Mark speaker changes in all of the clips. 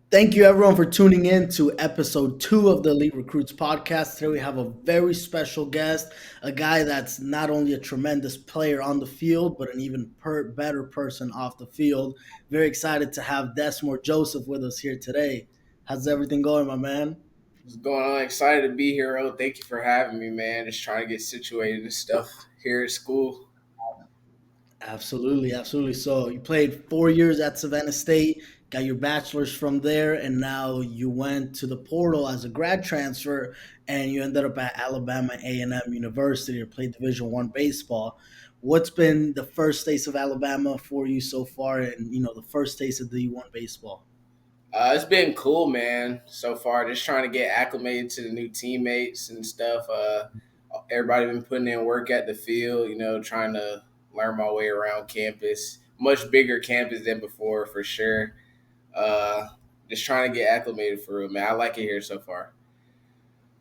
Speaker 1: Thank you, everyone, for tuning in to episode 2 of the Elite Recruits podcast. Today, we have a very special guest, a guy that's not only a tremendous player on the field, but an even better person off the field. Very excited to have Desmore Joseph with us here today. How's everything going, my man?
Speaker 2: What's going on? Excited to be here. Oh, thank you for having me, man. Just trying to get situated and stuff here at school.
Speaker 1: Absolutely, absolutely. So you played 4 years at Savannah State, got your bachelor's from there, and now you went to the portal as a grad transfer, and you ended up at Alabama A&M University or played Division One baseball. What's been the first taste of Alabama for you so far, and the first taste of D1 baseball?
Speaker 2: It's been cool, man, so far. Just trying to get acclimated to the new teammates and stuff. Everybody been putting in work at the field, trying to learn my way around campus. Much bigger campus than before, for sure. Uh, just trying to get acclimated for real, man. I like it here so far.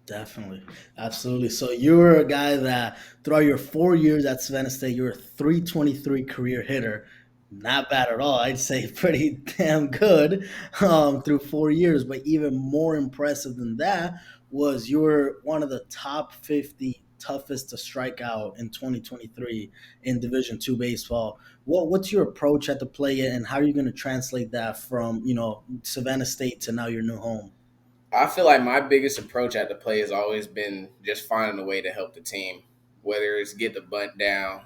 Speaker 1: Definitely. Absolutely. So you were a guy that throughout your 4 years at Savannah State, you're a 323 career hitter. Not bad at all. I'd say pretty damn good through 4 years. But even more impressive than that was you were one of the top 50 toughest to strike out in 2023 in Division Two baseball. What's your approach at the plate, and how are you going to translate that from Savannah State to now your new home?
Speaker 2: I feel like my biggest approach at the play has always been just finding a way to help the team, whether it's get the bunt down,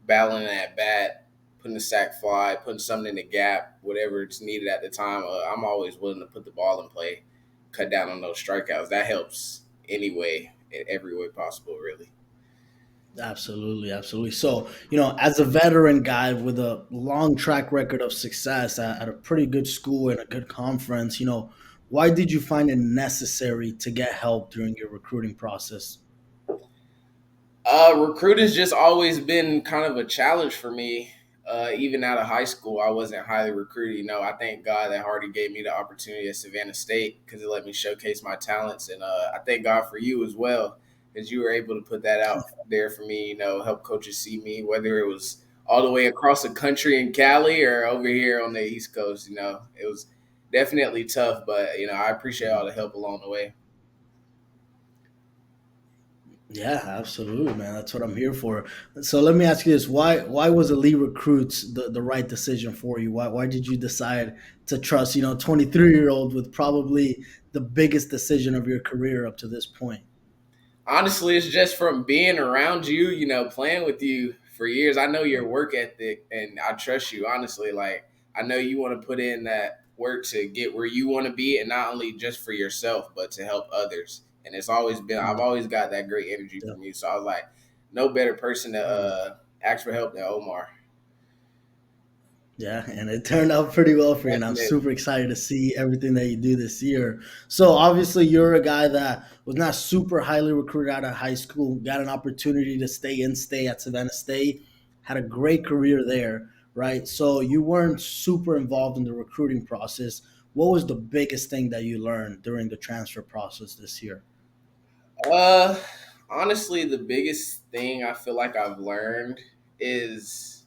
Speaker 2: battling at bat, putting the sack fly, putting something in the gap, whatever it's needed at the time. I'm always willing to put the ball in play, cut down on those strikeouts. That helps anyway, in every way possible, really.
Speaker 1: Absolutely, absolutely. So, as a veteran guy with a long track record of success at a pretty good school and a good conference, why did you find it necessary to get help during your recruiting process?
Speaker 2: Recruiting's just always been kind of a challenge for me. Even out of high school, I wasn't highly recruited. I thank God that Hardy gave me the opportunity at Savannah State because it let me showcase my talents, and I thank God for you as well because you were able to put that out there for me. Help coaches see me, whether it was all the way across the country in Cali or over here on the East Coast. It was definitely tough, but I appreciate all the help along the way.
Speaker 1: Yeah, absolutely, man. That's what I'm here for. So let me ask you this: Why was Elite Recruits the right decision for you? Why did you decide to trust 23-year-old with probably the biggest decision of your career up to this point?
Speaker 2: Honestly, it's just from being around you, playing with you for years. I know your work ethic and I trust you, honestly. Like, I know you want to put in that work to get where you want to be and not only just for yourself, but to help others. And I've
Speaker 1: Mm,
Speaker 2: always got that great energy
Speaker 1: yeah.
Speaker 2: from you. So I was like, no better person to
Speaker 1: Mm.
Speaker 2: ask for help than Omar.
Speaker 1: Yeah, and it turned out pretty well for you, and I'm
Speaker 2: Definitely.
Speaker 1: super excited to see everything that you do this year. So obviously, you're a guy that was not super highly recruited out of high school, got an opportunity to stay at Savannah State, had a great career there, right? So you weren't super involved in the recruiting process. What was the biggest thing that you learned during the transfer process this year?
Speaker 2: Uh, Honestly, the biggest thing I feel like I've learned is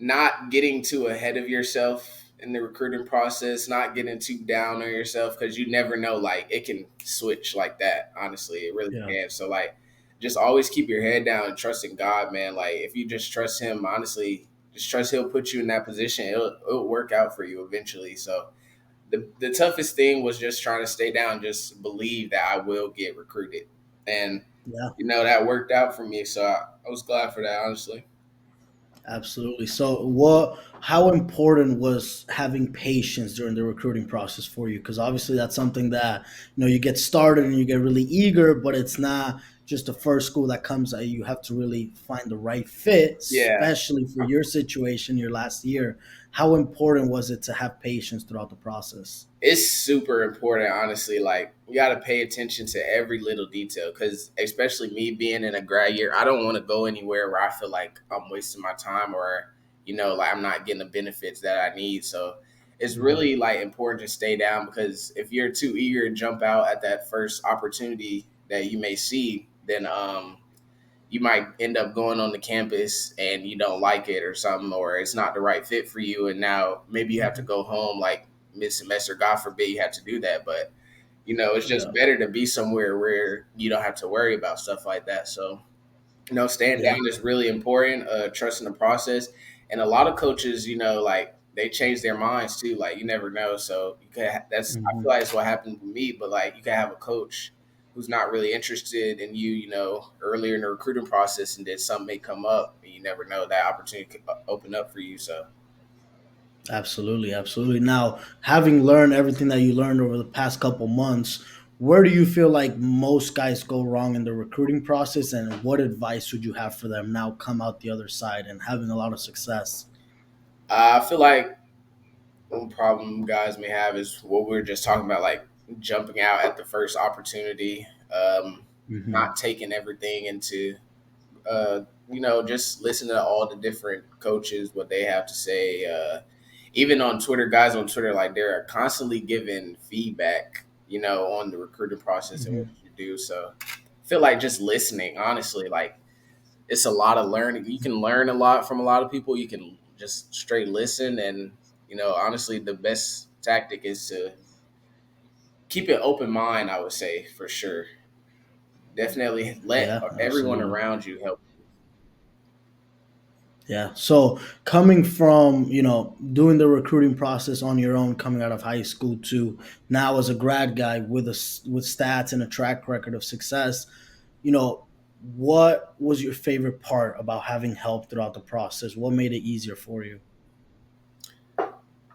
Speaker 2: not getting too ahead of yourself in the recruiting process, not getting too down on yourself because you never know, like it can switch like that. Honestly, it really
Speaker 1: Yeah.
Speaker 2: can. So like, just always keep your head down and trust in God, man. Like if you just trust Him, honestly, just trust He'll put you in that position. It'll work out for you eventually. So the toughest thing was just trying to stay down, just believe that I will get recruited, and
Speaker 1: Yeah.
Speaker 2: that worked out for me. So I was glad for that, honestly.
Speaker 1: Absolutely. So, how important was having patience during the recruiting process for you? Because obviously, that's something that you get started and you get really eager, but it's not just the first school that comes at you. You have to really find the right fit,
Speaker 2: Yeah.
Speaker 1: especially for your situation, your last year. How important was it to have patience throughout the process?
Speaker 2: It's super important, honestly. Like, you got to pay attention to every little detail because, especially me being in a grad year, I don't want to go anywhere where I feel like I'm wasting my time or, like I'm not getting the benefits that I need. So, it's
Speaker 1: Mhm.
Speaker 2: really like important to stay down because if you're too eager to jump out at that first opportunity that you may see, then you might end up going on the campus and you don't like it or something, or it's not the right fit for you. And now maybe you have to
Speaker 1: Mhm.
Speaker 2: go home like mid semester. God forbid you have to do that. But, it's just
Speaker 1: Yeah.
Speaker 2: better to be somewhere where you don't have to worry about stuff like that. So, staying
Speaker 1: Yeah.
Speaker 2: down is really important. Trusting the process, and a lot of coaches, like they change their minds too. Like you never know. So that's I feel
Speaker 1: Mhm.
Speaker 2: like it's what happened with me. But like you can have a coach who's not really interested in you, earlier in the recruiting process, and then something may come up, and you never know that opportunity could open up for you. So.
Speaker 1: Absolutely, absolutely. Now, having learned everything that you learned over the past couple months, where do you feel like most guys go wrong in the recruiting process, and what advice would you have for them now come out the other side and having a lot of success?
Speaker 2: I feel like one problem guys may have is what we were just talking about, like jumping out at the first opportunity,
Speaker 1: Hmm.
Speaker 2: not taking everything into, just listen to all the different coaches, what they have to say. Even on Twitter, guys on Twitter, like they're constantly giving feedback, on the recruiting process and what
Speaker 1: Hmm.
Speaker 2: you should do. So I feel like just listening, honestly, like it's a lot of learning. You can learn a lot from a lot of people. You can just straight listen, and honestly, the best tactic is to keep an open mind. I would say for sure. Definitely let
Speaker 1: Yeah,
Speaker 2: everyone
Speaker 1: absolutely.
Speaker 2: around you help.
Speaker 1: Yeah. So coming from, doing the recruiting process on your own, coming out of high school to now as a grad guy with with stats and a track record of success, what was your favorite part about having help throughout the process? What made it easier for you?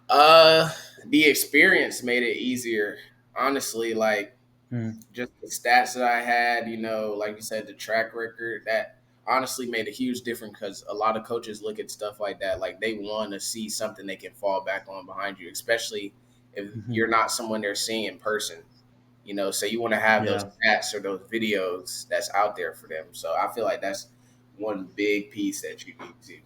Speaker 2: Uh, the experience made it easier. Honestly, like
Speaker 1: Mm,
Speaker 2: just the stats that I had, like you said, the track record that honestly made a huge difference because a lot of coaches look at stuff like that, like they want to see something they can fall back on behind you, especially if
Speaker 1: mhm.
Speaker 2: you're not someone they're seeing in person. So you want to have those
Speaker 1: Yeah.
Speaker 2: stats or those videos that's out there for them. So I feel like that's one big piece that you need to.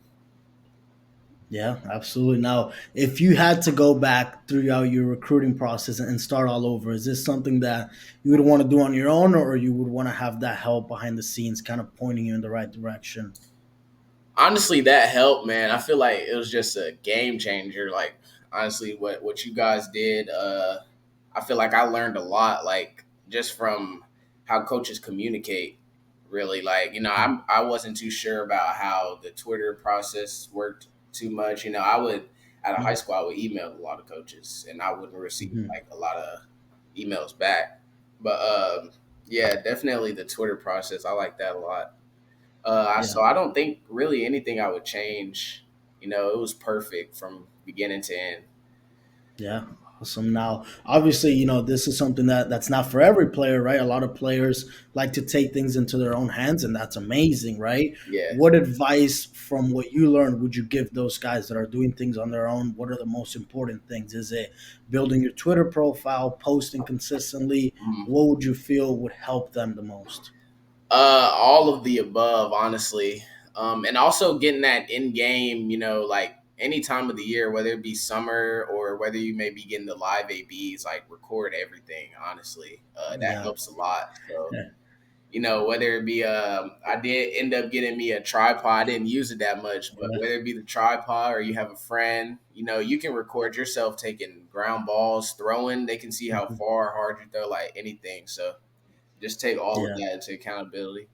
Speaker 1: Yeah, absolutely. Now, if you had to go back throughout your recruiting process and start all over, is this something that you would want to do on your own, or you would want to have that help behind the scenes kind of pointing you in the right direction?
Speaker 2: Honestly, that helped, man. I feel like it was just a game changer. Like honestly, what you guys did, I feel like I learned a lot, like just from how coaches communicate. Really, like
Speaker 1: Mhm.
Speaker 2: I wasn't too sure about how the Twitter process worked too much. I would out of high
Speaker 1: Yeah.
Speaker 2: school I would email a lot of coaches, and I wouldn't receive
Speaker 1: Mhm.
Speaker 2: like a lot of emails back. But yeah, definitely the Twitter process. I like that a lot.
Speaker 1: Yeah.
Speaker 2: So I don't think really anything I would change. It was perfect from beginning to end.
Speaker 1: Yeah, awesome. Now, obviously, this is something that's not for every player, right? A lot of players like to take things into their own hands, and that's amazing, right?
Speaker 2: Yeah.
Speaker 1: What advice from what you learned would you give those guys that are doing things on their own? What are the most important things? Is it building your Twitter profile, posting consistently?
Speaker 2: Mhm.
Speaker 1: What would you feel would help them the most?
Speaker 2: All of the above, honestly. And also getting that in game, like any time of the year, whether it be summer or whether you may be getting the live ABs, like record everything. Honestly, that
Speaker 1: Yeah.
Speaker 2: helps a lot. So whether it be I did end up getting me a tripod. I didn't use it that much, but
Speaker 1: Yeah.
Speaker 2: whether it be the tripod or you have a friend, you can record yourself taking ground balls, throwing. They can see how
Speaker 1: Mhm.
Speaker 2: far, hard you throw, like anything. So just take all of
Speaker 1: Yeah.
Speaker 2: that into accountability.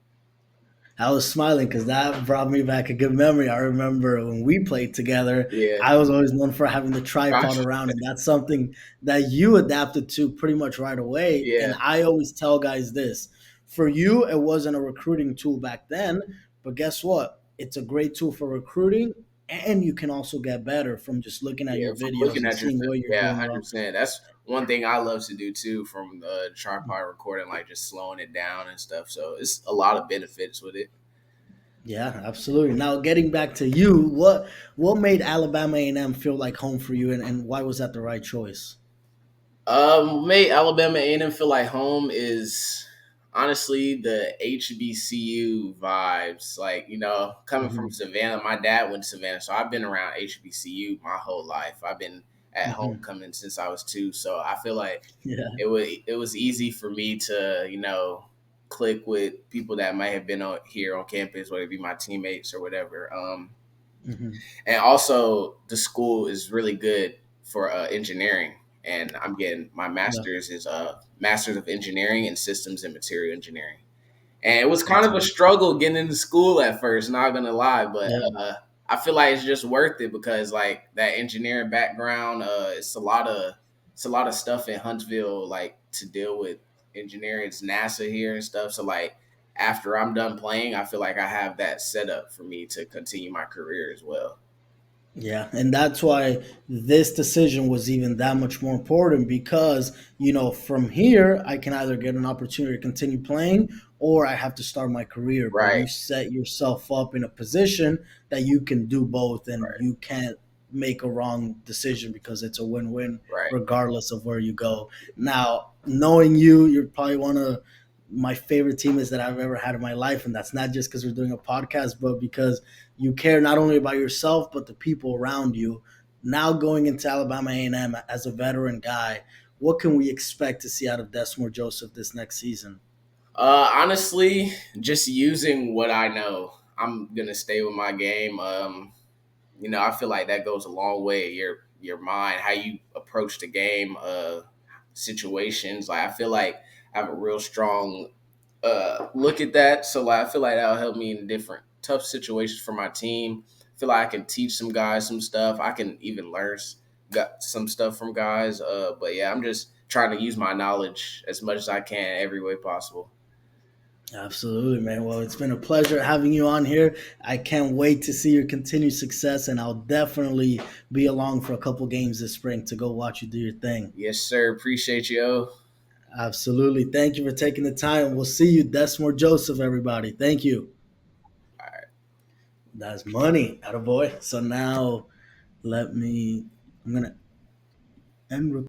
Speaker 1: I was smiling because that brought me back a good memory. I remember when we played together,
Speaker 2: Yeah.
Speaker 1: I was always known for having the tripod
Speaker 2: Gosh.
Speaker 1: around, and that's something that you adapted to pretty much right away. And
Speaker 2: Yeah.
Speaker 1: I always tell guys this: for you, it wasn't a recruiting tool back then, but guess what? It's a great tool for recruiting, and you can also get better from just looking at
Speaker 2: Yeah.
Speaker 1: your
Speaker 2: From
Speaker 1: videos
Speaker 2: looking
Speaker 1: and
Speaker 2: at
Speaker 1: seeing
Speaker 2: yourself.
Speaker 1: what you're
Speaker 2: Yeah,
Speaker 1: doing wrong.
Speaker 2: 100%. That's one thing I love to do too from the tripod recording, like just slowing it down and stuff. So it's a lot of benefits with it.
Speaker 1: Yeah, absolutely. Now, getting back to you, what made Alabama A&M feel like home for you, and why was that the right choice?
Speaker 2: Made Alabama A&M feel like home is honestly the HBCU vibes. Like, coming from
Speaker 1: Hmm.
Speaker 2: Savannah, my dad went to Savannah, so I've been around HBCU my whole life. I've been at
Speaker 1: Hmm.
Speaker 2: homecoming since I was 2, so I feel like
Speaker 1: Yeah.
Speaker 2: it was easy for me to, click with people that might have been here on campus, whether it be my teammates or whatever.
Speaker 1: Hmm.
Speaker 2: And also, the school is really good for engineering. And I'm getting my
Speaker 1: Yeah,
Speaker 2: master's is master's of engineering and systems and material engineering. And it was kind
Speaker 1: that's
Speaker 2: of a struggle getting into school at first, not gonna lie, but
Speaker 1: yeah.
Speaker 2: I feel like it's just worth it because like that engineering background, it's a lot of stuff in Huntsville like to deal with engineering. It's NASA here and stuff. So like after I'm done playing, I feel like I have that set up for me to continue my career as well.
Speaker 1: Yeah, and that's why this decision was even that much more important because, from here, I can either get an opportunity to continue playing or I have to start my career. But
Speaker 2: Right,
Speaker 1: you set yourself up in a position that you can do both and
Speaker 2: right,
Speaker 1: you can't make a wrong decision because it's a win win
Speaker 2: right.
Speaker 1: regardless of where you go. Now, knowing you, you're probably one of my favorite teammates that I've ever had in my life. And that's not just because we're doing a podcast, but because you care not only about yourself but the people around you. Now going into Alabama A&M as a veteran guy, what can we expect to see out of Desmore Joseph this next season?
Speaker 2: Honestly, just using what I know, I'm gonna stay with my game. I feel like that goes a long way. Your mind, how you approach the game, situations. Like I feel like I have a real strong look at that. So like I feel like that'll help me in different tough situations for my team. I feel like I can teach some guys some stuff. I can even learn got some stuff from guys. But yeah, I'm just trying to use my knowledge as much as I can every way possible.
Speaker 1: Absolutely, man. Well, it's been a pleasure having you on here. I can't wait to see your continued success, and I'll definitely be along for a couple games this spring to go watch you do your thing.
Speaker 2: Yes, sir. Appreciate you. O.
Speaker 1: Absolutely. Thank you for taking the time. We'll see you, Desmore Joseph, everybody. Thank you.
Speaker 2: All right.
Speaker 1: That's money, attaboy. So now let me, I'm going to end